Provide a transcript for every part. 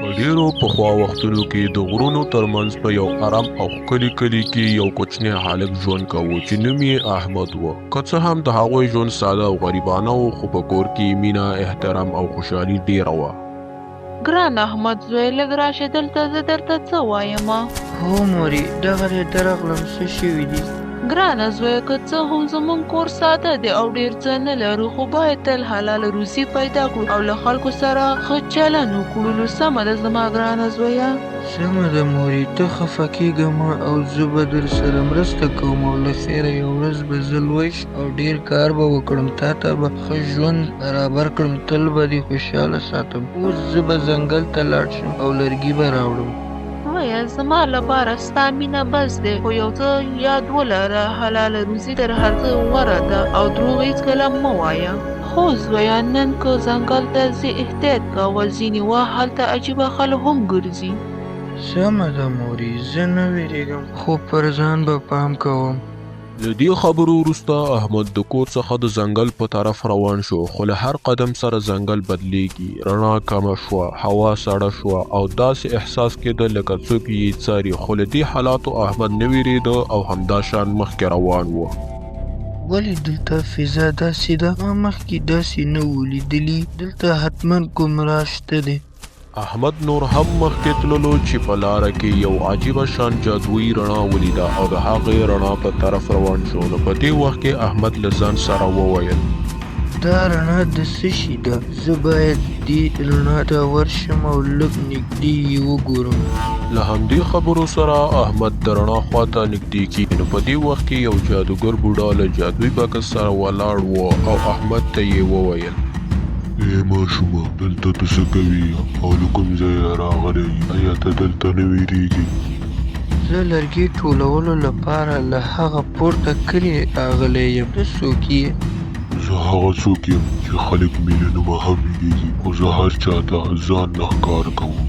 په ډیرو پخوا وختونو کې د غرونو ترمنځ په یو آرام او ښکلي کلي کې یو کوچنی هلک ژوند کوه چې نوم یې احمد و. که څه هم د هغوی ژوند ساده او غریبانه و، خو په کور کې مینه، احترام او خوشحالي ډیره وه. ګران احمد زوی، لږ راشه دلته، زه درته څه وایم. هو مورې، دغه دی درغلم، څه شوي دي؟ ګرانه زویه، که څه هم زموږ کور ساده دی او ډېر څه نه لرو، خو باید تل حلاله روزي پیدا کړو او له خلکو سره ښه چلند وکړو. نو سمه ده زما ګرانه زویه. سمه ده مورې، ته خفه کېږه مه او زه به در سره مرسته کوم او له خیره یوه ورځ به زه لوی او ډېر کار به وکړم، تا ته به ښه ژوند برابر کړم، تل به دې خوشحاله ساتم. اوس زه به ځنګل ته لاړ شم او لرګي به راوړم. وایه زما لپاره ستا مینه بس دی، خو یو څه یاد ولره، حلاله روزي تر هر څه غوره ده او دروغ هېڅکله مه وایه. خو زویه، نن که ځنګل ته ځې احتیاط کوه، ځینې وخت هلته عجیبه خلک هم ګرځي. سمه ده مورې، زه نه وېرېږم، خو پر ځان به پام کوم. له دې خبرو وروسته احمد د کور څخه د ځنګل په طرف روان شو، خو له هر قدم سره ځنګل بدلیږي، رڼا کمه شوه، هوا سړه شوه او داسې احساس کېده لکه څوک یې څاري. خو له دې حالاتو احمد نه وېرېده او همدا شان مخکې روان و. ولې دلته فضا داسې ده؟ ما مخکې داسې نه و لیدلي، دلته حتما کوم راز شته دی. احمد نور هم مخکې تللو چې په لاره کې یو عجیبه شان جادویي رڼا ولیده او د هغې رڼا په طرف روان شو. نو په دې وخت کې احمد له ځان سره وویل، دا رڼا د څه شي ده؟ زه باید دې رڼا ته ورشم او لږ نږدې یې وګورم. له همدې خبرو سره احمد د رڼا خواته نږدې کېږي. نو په دې وخت کې یو جادوګر بوډا له جادویي بکس سره ولاړ و او احمد ته یې وویل، ای ماشومه، دلته ته څه کوې او له کوم ځایه راغلی یې؟ ایا ته دلته نه ویرېږې؟ زه لرګي ټولولو لپاره له هغه پورته کلي راغلی یم. ته څوک یې؟ زه هغه څوک یم چې خلک مې له نومه هم ویرېږي، خو زه هر چاته ځان نه ښکاره کوم.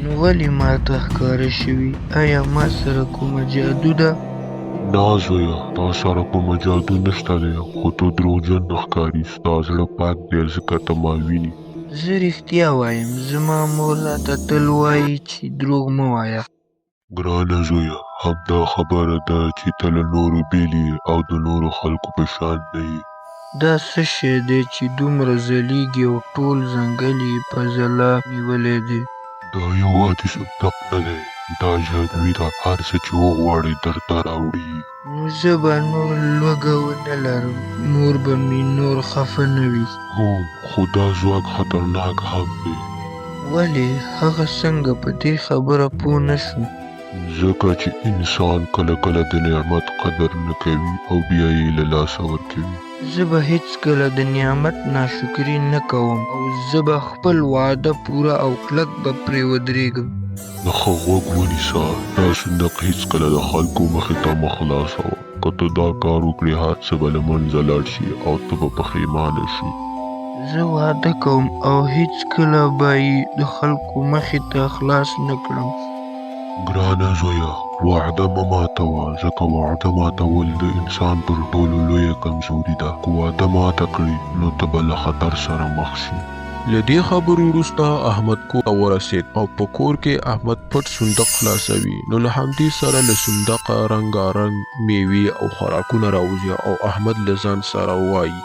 نو ولې ما ته ښکاره شوي؟ آیا ما سره کومه جادو ده؟ نه زویه، تا سره کومه جادو نشته دی، خو ته دروغجن نه ښکاري. ستا زړه پاک دی ځکه ته ما ویني. زه رښتیا وایم، زما مور راته تل وایي چې دروغ مه وایه. ګرانه زویه، همدا خبره ده چې ته له نورو بېل یې او د نورو خلکو په شان نه یې. دا څه شی دی چې دومره ځلیږي او ټول ځنګل یې په ځلا نیولی دی؟ دا یو عادي صندوق نه دی، دا جادوي ده، هر څه چې وغواړې درته راوړي. نو زه به نور لوږه ونه لرم، مور به مې نور خفه نه وي. هو، خو دا ځواک خطرناک هم دی. ولې؟ هغه څنګه په دې خبره پوه نه شوم. ځکه چې انسان کله کله د نعمت قدر نه کوي او بیا یې له لاسه ورکوي. زه به هیڅکله د نعمت ناشکري نه کوم او زه به خپل وعده پوره او کلک به پرې ودرېږم. د ښه غوږ ونیسه، دا صندوق هیڅکله د خلکو مخې ته مه خلاصوه. که ته دا کار وکړې، هر څه به له منځه لاړ شي او ته به پښیمانه شي. زه وعده کوم او هیڅکله به یې د خلکو مخې ته خلاص نه کړم. ګرانه زویه، وعده مه ماتوه، ځکه وعده ماتول د انسان تر ټولو لویه کمزوري ده. که وعده ماته کړي نو ته به له خطر سره مخ شي. له دې خبرو وروسته احمد کور ته ورسېد او په کور کې احمد پټ صندوق خلاصوي. نو له همدې سره له صندوقه رنګارنګ میوې او خوراکونه راوځي او احمد له ځان سره وایي،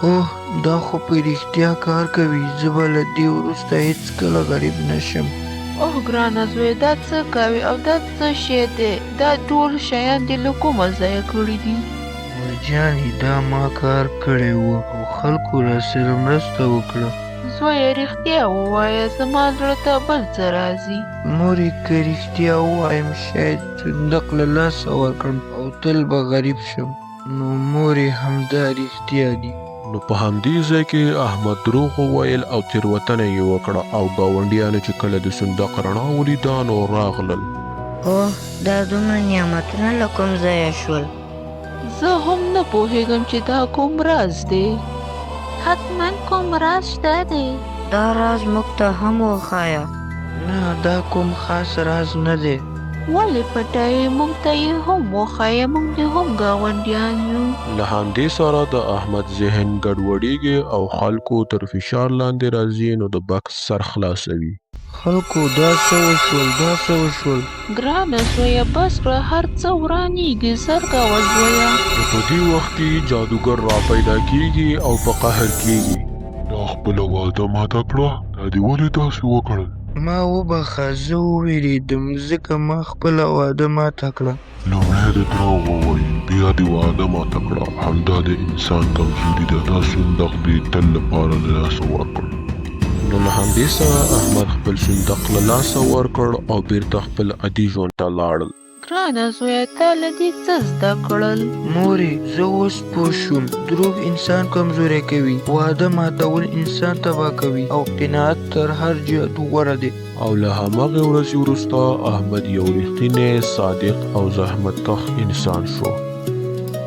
اوه، دا خو په رښتیا کار کوي. زه به له دې وروسته هیڅکله غریب نشم. اوه ګرانه زویه، دا څه کوي او دا څه شی دی؟ دا ټول شیان دې له کومه ځایه کړي دي؟ مورجانې، دا ما کار کړی و او خلکو را سره مرسته وکړه. زویه رښتیا ووایه، زما زړه ته بل څه راځي. مورې، که رښتیا ووایم شاید صندوق له لاسه ورکړم او تل به غریب شم. نو مورې، همدا رښتیا دي. نو په همدې ځای کې احمد دروغ وویل او تېروتنه یې وکړه او ګاونډیانو چې کله د صندوق رڼا ولیده نو راغلل. اوه، دا دومره نعمتونه له کوم ځایه شول؟ زه هم نه پوهېږم چې دا کوم راز دی. حتما کوم راز شته دی. دا راز موږ ته هم وښایه. نه، دا کوم خاص راز نه دی. ولې پټایې موږ ته یې هم وښایه موږ دې هم ګاونډیان یو. له همدې سره د احمد ذهن ګډوډېږي او خلکو تر فشار لاندې راځي نو د بکس سر خلاصوي. خلکو دا څه وشول. ګرانه زویه بس کړه هر څه ورانیږي زر کوه زویه. نو په دې وخت کې جادوګر را پیدا کیږي او په قهر کیږي. دا خپله واده ماته کړه، دا دې ولې داسې وکړل؟ ما وبخه زه ووېرېدم ځکه ما خپله واده ماته کړه. لومړی د دروغ ووایي، بیا دې واده ماته کړه. همدا د انسان کمزوري ده. دا صندوق دې تل لپاره له لاسه ورکړ. نو له همدې سره احمد خپل صندوق له لاسه ورکړ او بیرته خپل عادي ژوند ته لاړل. ګرانه زویه تا له دې څه زده کړل؟ مورې زه اوس پوه شوم دروغ انسان کمزوری کوي، واده ماتول انسان تباه کوي او قناعت تر هر جادو غوره دی. او له هماغې ورځې وروسته احمد یو رښتینی، صادق او زحمت کښ انسان شو.